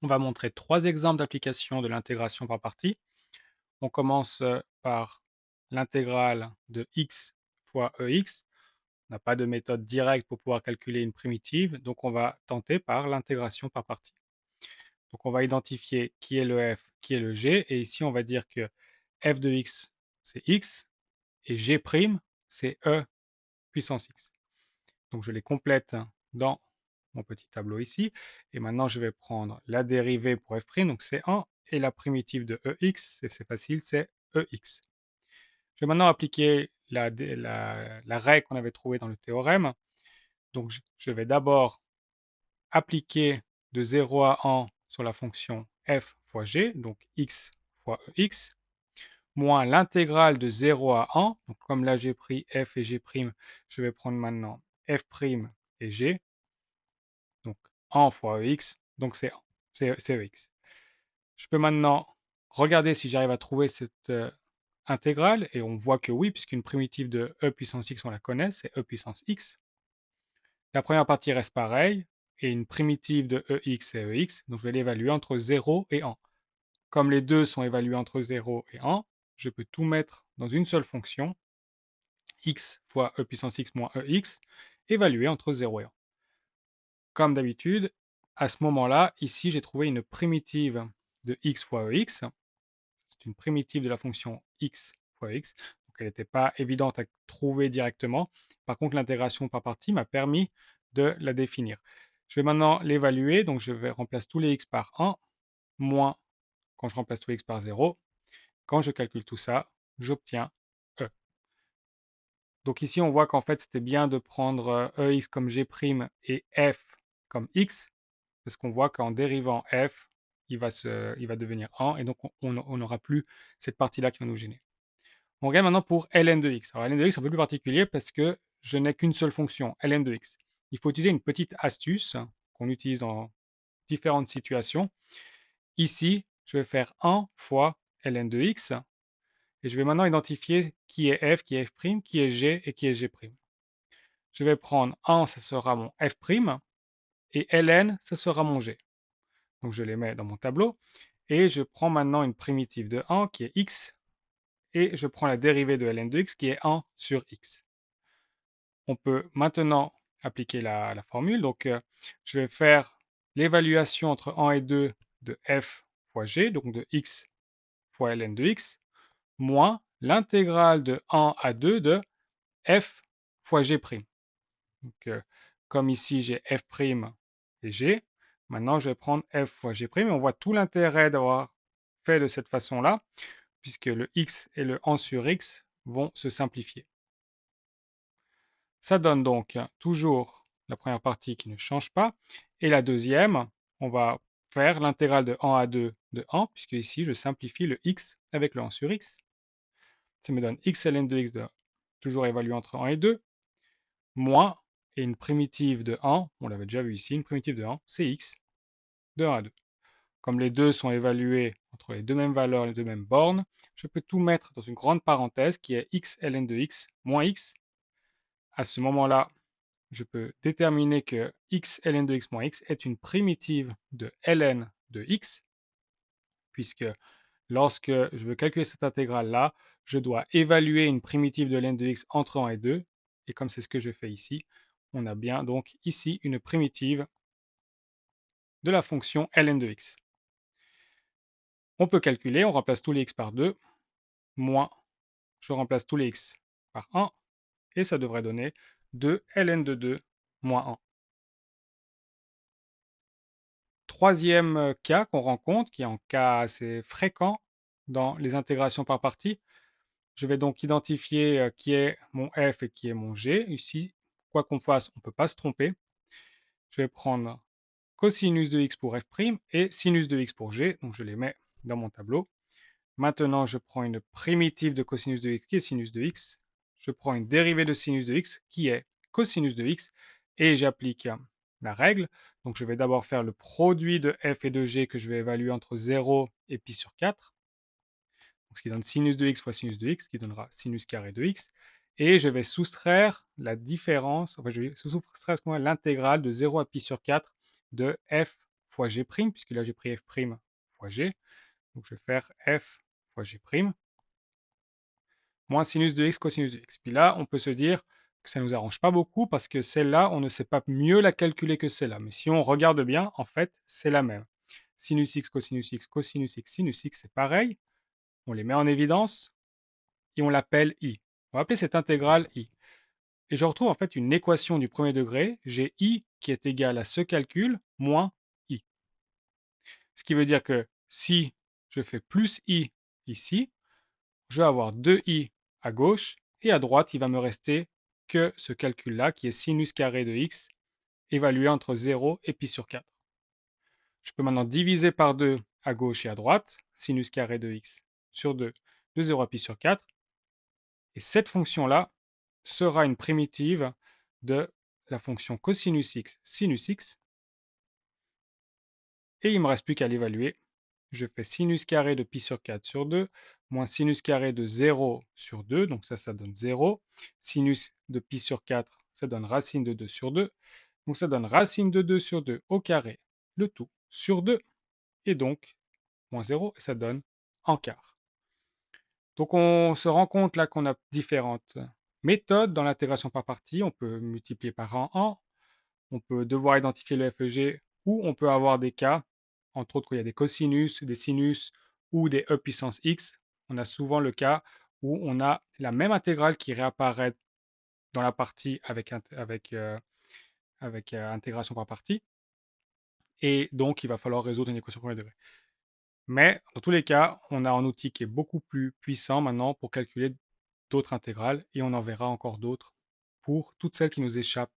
On va montrer 3 exemples d'application de l'intégration par partie. On commence par l'intégrale de x fois ex. On n'a pas de méthode directe pour pouvoir calculer une primitive, donc on va tenter par l'intégration par partie. Donc on va identifier qui est le f, qui est le g, et ici on va dire que f de x c'est x, et g' c'est e puissance x. Donc je les complète dans mon petit tableau ici. Et maintenant, je vais prendre la dérivée pour f', donc c'est 1, et la primitive de ex, c'est facile, c'est ex. Je vais maintenant appliquer la règle qu'on avait trouvée dans le théorème. Donc je vais d'abord appliquer de 0 à 1 sur la fonction f fois g, donc x fois ex, moins l'intégrale de 0 à 1. Donc comme là j'ai pris f et g', je vais prendre maintenant f' et g. Donc 1 fois ex, donc c'est ex. Je peux maintenant regarder si j'arrive à trouver cette intégrale, et on voit que oui, puisqu'une primitive de e puissance x, on la connaît, c'est e puissance x. La première partie reste pareille, et une primitive de ex, c'est ex, donc je vais l'évaluer entre 0 et 1. Comme les deux sont évalués entre 0 et 1, je peux tout mettre dans une seule fonction, x fois e puissance x moins ex, évalué entre 0 et 1. Comme d'habitude, à ce moment-là, ici, j'ai trouvé une primitive de x fois ex. C'est une primitive de la fonction x fois x. Donc, elle n'était pas évidente à trouver directement. Par contre, l'intégration par partie m'a permis de la définir. Je vais maintenant l'évaluer. Donc, je vais remplacer tous les x par 1, moins quand je remplace tous les x par 0. Quand je calcule tout ça, j'obtiens e. Donc ici, on voit qu'en fait, c'était bien de prendre ex comme g' et f comme x, parce qu'on voit qu'en dérivant f, il va devenir 1, et donc on n'aura plus cette partie-là qui va nous gêner. On regarde maintenant pour ln de x. Alors ln de x, c'est un peu plus particulier parce que je n'ai qu'une seule fonction, ln de x. Il faut utiliser une petite astuce qu'on utilise dans différentes situations. Ici, je vais faire 1 fois ln de x, et je vais maintenant identifier qui est f, qui est f', qui est g et qui est g'. Je vais prendre 1, ça sera mon f', et ln, ça sera mon g. Donc je les mets dans mon tableau, et je prends maintenant une primitive de 1 qui est x, et je prends la dérivée de ln de x qui est 1 sur x. On peut maintenant appliquer la formule, donc je vais faire l'évaluation entre 1 et 2 de f fois g, donc de x fois ln de x, moins l'intégrale de 1 à 2 de f fois g'. Donc, comme ici j'ai f' et g, maintenant je vais prendre f fois g', et on voit tout l'intérêt d'avoir fait de cette façon-là, puisque le x et le 1 sur x vont se simplifier. Ça donne donc toujours la première partie qui ne change pas, et la deuxième, on va faire l'intégrale de 1 à 2 de 1, puisque ici je simplifie le x avec le 1 sur x. Ça me donne x ln de x toujours évalué entre 1 et 2, moins, et une primitive de 1, on l'avait déjà vu ici, une primitive de 1, c'est x de 1 à 2. Comme les deux sont évalués entre les deux mêmes valeurs, les deux mêmes bornes, je peux tout mettre dans une grande parenthèse qui est x ln de x moins x. À ce moment-là, je peux déterminer que x ln de x moins x est une primitive de ln de x, puisque lorsque je veux calculer cette intégrale-là, je dois évaluer une primitive de ln de x entre 1 et 2, et comme c'est ce que je fais ici, on a bien donc ici une primitive de la fonction ln de x. On peut calculer, on remplace tous les x par 2, moins, je remplace tous les x par 1, et ça devrait donner 2 ln de 2 moins 1. Troisième cas qu'on rencontre, qui est un cas assez fréquent dans les intégrations par partie, je vais donc identifier qui est mon f et qui est mon g. Ici, quoi qu'on fasse, on ne peut pas se tromper. Je vais prendre cosinus de x pour f' et sinus de x pour g, donc je les mets dans mon tableau. Maintenant, je prends une primitive de cosinus de x qui est sinus de x. Je prends une dérivée de sinus de x qui est cosinus de x, et j'applique la règle. Donc je vais d'abord faire le produit de f et de g que je vais évaluer entre 0 et pi sur 4. Donc, ce qui donne sinus de x fois sinus de x, qui donnera sinus carré de x. Et je vais soustraire la différence, enfin je vais soustraire l'intégrale de 0 à pi sur 4 de f fois g', puisque là j'ai pris f' fois g. Donc je vais faire f fois g', moins sinus de x cosinus de x. Puis là, on peut se dire que ça ne nous arrange pas beaucoup parce que celle-là, on ne sait pas mieux la calculer que celle-là. Mais si on regarde bien, en fait, c'est la même. Sinus x, cosinus x, cosinus x, sinus x, c'est pareil. On les met en évidence et on l'appelle i. On va appeler cette intégrale i. Et je retrouve en fait une équation du premier degré. J'ai i qui est égal à ce calcul moins i. Ce qui veut dire que si je fais plus i ici, je vais avoir 2i à gauche et à droite, il va me rester que ce calcul-là qui est sinus carré de x évalué entre 0 et pi sur 4. Je peux maintenant diviser par 2 à gauche et à droite, sinus carré de x sur 2 de 0 à pi sur 4. Et cette fonction-là sera une primitive de la fonction cosinus x sinus x. Et il ne me reste plus qu'à l'évaluer. Je fais sinus carré de pi sur 4 sur 2, moins sinus carré de 0 sur 2, donc ça donne 0. Sinus de pi sur 4, ça donne racine de 2 sur 2. Donc ça donne racine de 2 sur 2 au carré, le tout sur 2, et donc moins 0, et ça donne en quart. Donc on se rend compte là qu'on a différentes méthodes dans l'intégration par partie. On peut multiplier par en, on peut devoir identifier le FEG, ou on peut avoir des cas, entre autres, où il y a des cosinus, des sinus ou des e puissance x. On a souvent le cas où on a la même intégrale qui réapparaît dans la partie avec intégration par partie. Et donc, il va falloir résoudre une équation premier degré. Mais dans tous les cas, on a un outil qui est beaucoup plus puissant maintenant pour calculer d'autres intégrales et on en verra encore d'autres pour toutes celles qui nous échappent